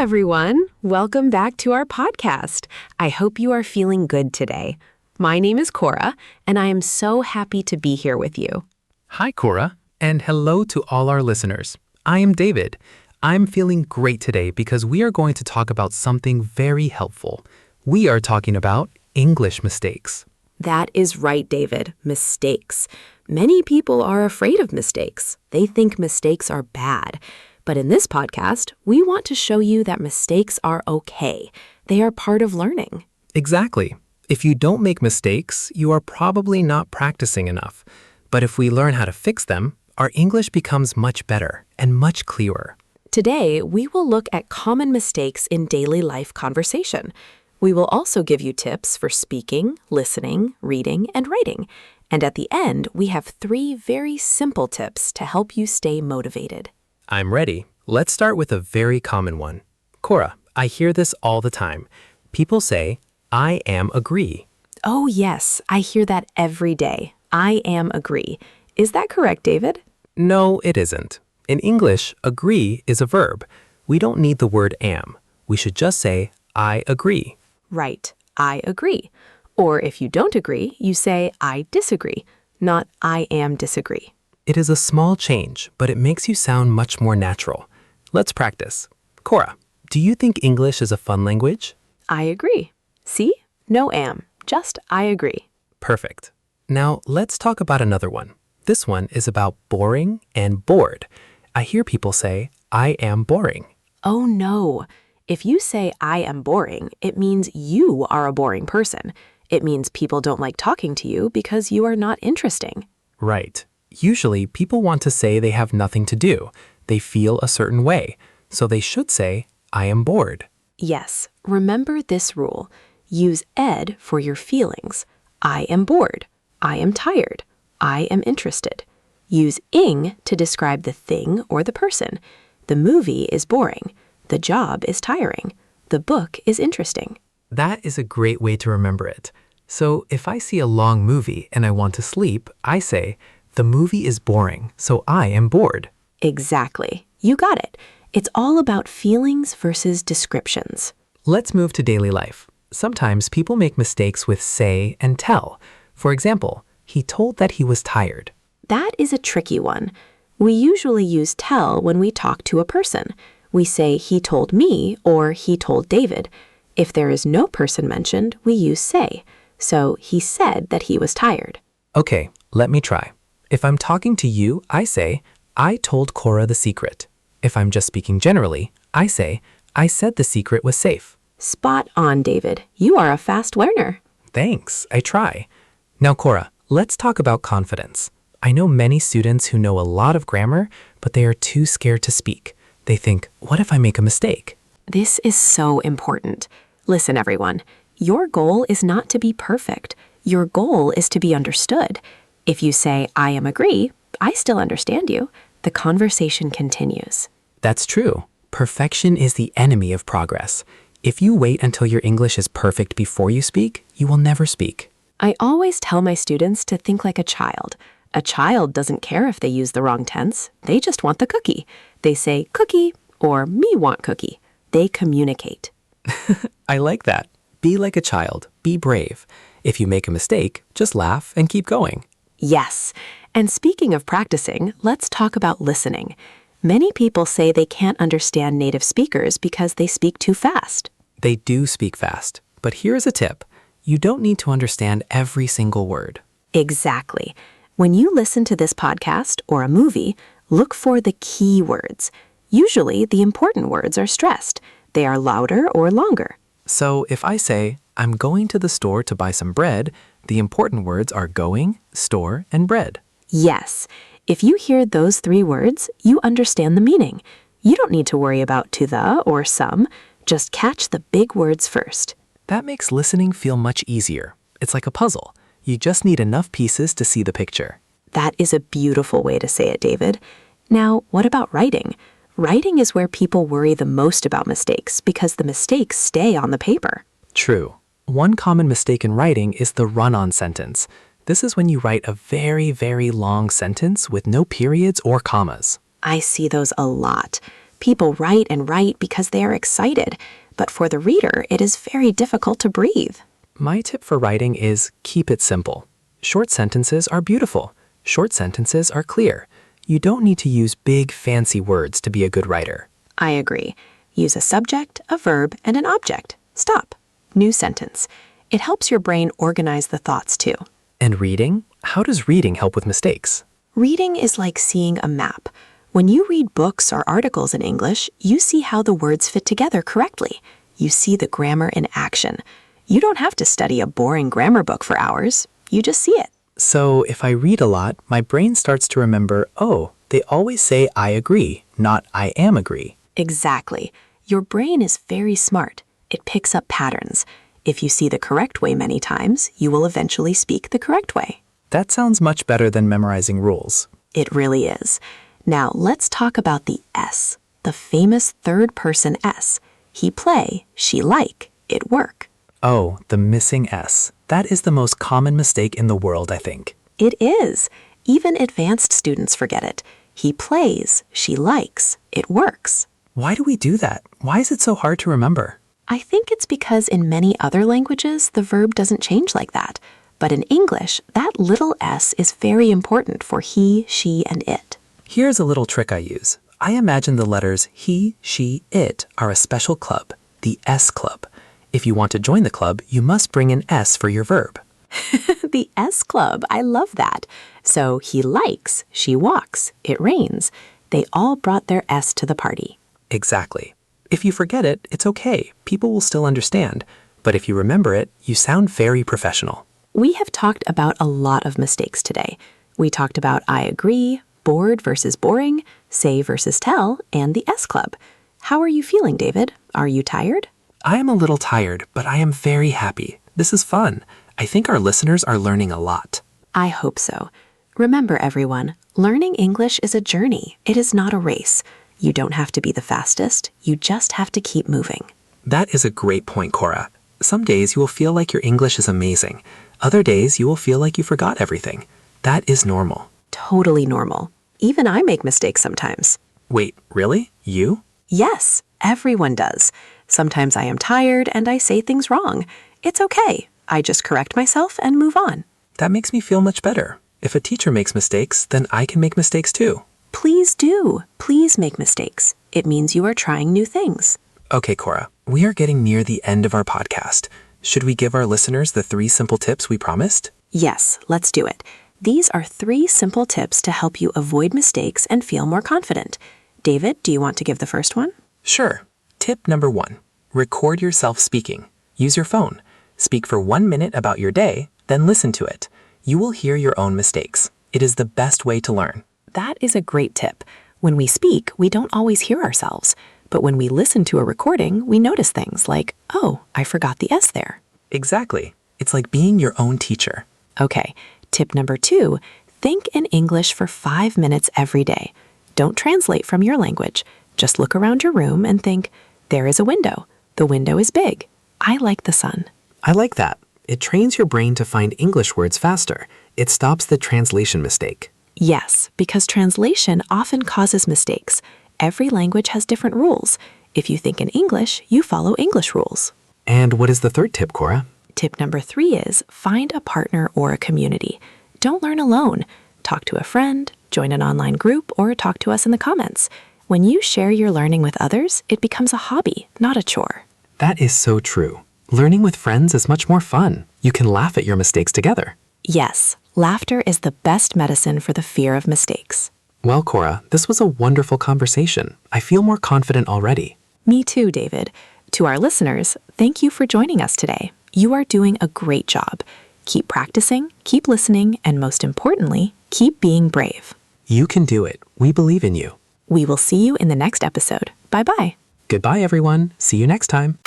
everyone. Welcome back to our podcast. I hope you are feeling good today. My name is Cora, and I am so happy to be here with you. Hi, Cora, and hello to all our listeners. I am David. I'm feeling great today because we are going to talk about something very helpful. We are talking about English mistakes. That is right, David. Mistakes. Many people are afraid of mistakes. They think mistakes are bad. But in this podcast, we want to show you that mistakes are okay. They are part of learning. Exactly. If you don't make mistakes, you are probably not practicing enough. But if we learn how to fix them, our English becomes much better and much clearer. Today, we will look at common mistakes in daily life conversation. We will also give you tips for speaking, listening, reading, and writing. And at the end, we have 3 very simple tips to help you stay motivated. I'm ready. Let's start with a very common one. Cora, I hear this all the time. People say, I am agree. Oh, yes, I hear that every day. I am agree. Is that correct, David? No, it isn't. In English, agree is a verb. We don't need the word am. We should just say, I agree. Right, I agree. Or if you don't agree, you say, I disagree, not I am disagree. It is a small change, but it makes you sound much more natural. Let's practice. Cora, do you think English is a fun language? I agree. See? No am, just I agree. Perfect. Now, let's talk about another one. This one is about boring and bored. I hear people say, I am boring. Oh no. If you say I am boring, it means you are a boring person. It means people don't like talking to you because you are not interesting. Right. Usually, people want to say they have nothing to do. They feel a certain way. So they should say, I am bored. Yes, remember this rule. Use ed for your feelings. I am bored. I am tired. I am interested. Use ing to describe the thing or the person. The movie is boring. The job is tiring. The book is interesting. That is a great way to remember it. So if I see a long movie and I want to sleep, I say, the movie is boring, so I am bored. Exactly. You got it. It's all about feelings versus descriptions. Let's move to daily life. Sometimes people make mistakes with say and tell. For example, he told that he was tired. That is a tricky one. We usually use tell when we talk to a person. We say he told me or he told David. If there is no person mentioned, we use say. So he said that he was tired. Okay, let me try. If I'm talking to you, I say, I told Cora the secret. If I'm just speaking generally, I say, I said the secret was safe. Spot on, David. You are a fast learner. Thanks, I try. Now, Cora, let's talk about confidence. I know many students who know a lot of grammar, but they are too scared to speak. They think, what if I make a mistake? This is so important. Listen, everyone. Your goal is not to be perfect. Your goal is to be understood. If you say, I am agree, I still understand you. The conversation continues. That's true. Perfection is the enemy of progress. If you wait until your English is perfect before you speak, you will never speak. I always tell my students to think like a child. A child doesn't care if they use the wrong tense. They just want the cookie. They say cookie or me want cookie. They communicate. I like that. Be like a child. Be brave. If you make a mistake, just laugh and keep going. Yes. And speaking of practicing, let's talk about listening. Many people say they can't understand native speakers because they speak too fast. They do speak fast. But here's a tip. You don't need to understand every single word. Exactly. When you listen to this podcast or a movie, look for the key words. Usually, the important words are stressed. They are louder or longer. So if I say, I'm going to the store to buy some bread, the important words are going, store, and bread. Yes. If you hear those 3 words, you understand the meaning. You don't need to worry about to the or some. Just catch the big words first. That makes listening feel much easier. It's like a puzzle. You just need enough pieces to see the picture. That is a beautiful way to say it, David. Now, what about writing? Writing is where people worry the most about mistakes because the mistakes stay on the paper. True. One common mistake in writing is the run-on sentence. This is when you write a very, very long sentence with no periods or commas. I see those a lot. People write and write because they are excited, but for the reader, it is very difficult to breathe. My tip for writing is keep it simple. Short sentences are beautiful. Short sentences are clear. You don't need to use big, fancy words to be a good writer. I agree. Use a subject, a verb, and an object. Stop. New sentence. It helps your brain organize the thoughts too. And reading? How does reading help with mistakes? Reading is like seeing a map. When you read books or articles in English, you see how the words fit together correctly. You see the grammar in action. You don't have to study a boring grammar book for hours. You just see it. So if I read a lot, my brain starts to remember, oh, they always say I agree, not I am agree. Exactly. Your brain is very smart. It picks up patterns. If you see the correct way many times, you will eventually speak the correct way. That sounds much better than memorizing rules. It really is. Now let's talk about the S, the famous third-person S. He play, she like, it work. Oh, the missing S. That is the most common mistake in the world, I think. It is. Even advanced students forget it. He plays, she likes, it works. Why do we do that? Why is it so hard to remember? I think it's because in many other languages, the verb doesn't change like that. But in English, that little s is very important for he, she, and it. Here's a little trick I use. I imagine the letters he, she, it are a special club, the S Club. If you want to join the club, you must bring an S for your verb. The S Club, I love that. So he likes, she walks, it rains. They all brought their S to the party. Exactly. If you forget it, it's okay. People will still understand. But if you remember it, you sound very professional. We have talked about a lot of mistakes today. We talked about I agree, bored versus boring, say versus tell, and the S Club. How are you feeling, David? Are you tired? I am a little tired, but I am very happy. This is fun. I think our listeners are learning a lot. I hope so. Remember, everyone, learning English is a journey. It is not a race. You don't have to be the fastest. You just have to keep moving. That is a great point, Cora. Some days you will feel like your English is amazing. Other days you will feel like you forgot everything. That is normal. Totally normal. Even I make mistakes sometimes. Wait, really? You? Yes, everyone does. Sometimes I am tired and I say things wrong. It's okay. I just correct myself and move on. That makes me feel much better. If a teacher makes mistakes, then I can make mistakes too. Please do. Please make mistakes. It means you are trying new things. Okay, Cora, we are getting near the end of our podcast. Should we give our listeners the 3 simple tips we promised? Yes, let's do it. These are 3 simple tips to help you avoid mistakes and feel more confident. David, do you want to give the first one? Sure. Tip number 1. Record yourself speaking. Use your phone. Speak for 1 minute about your day, then listen to it. You will hear your own mistakes. It is the best way to learn. That is a great tip. When we speak, we don't always hear ourselves. But when we listen to a recording, we notice things like, oh, I forgot the S there. Exactly. It's like being your own teacher. Okay, tip number 2, think in English for 5 minutes every day. Don't translate from your language. Just look around your room and think, there is a window. The window is big. I like the sun. I like that. It trains your brain to find English words faster. It stops the translation mistake. Yes, because translation often causes mistakes. Every language has different rules. If you think in English, you follow English rules. And what is the 3rd tip, Cora? Tip number 3 is find a partner or a community. Don't learn alone. Talk to a friend, join an online group, or talk to us in the comments. When you share your learning with others, it becomes a hobby, not a chore. That is so true. Learning with friends is much more fun. You can laugh at your mistakes together. Yes, laughter is the best medicine for the fear of mistakes. Well, Cora, this was a wonderful conversation. I feel more confident already. Me too, David. To our listeners, thank you for joining us today. You are doing a great job. Keep practicing, keep listening, and most importantly, keep being brave. You can do it. We believe in you. We will see you in the next episode. Bye-bye. Goodbye, everyone. See you next time.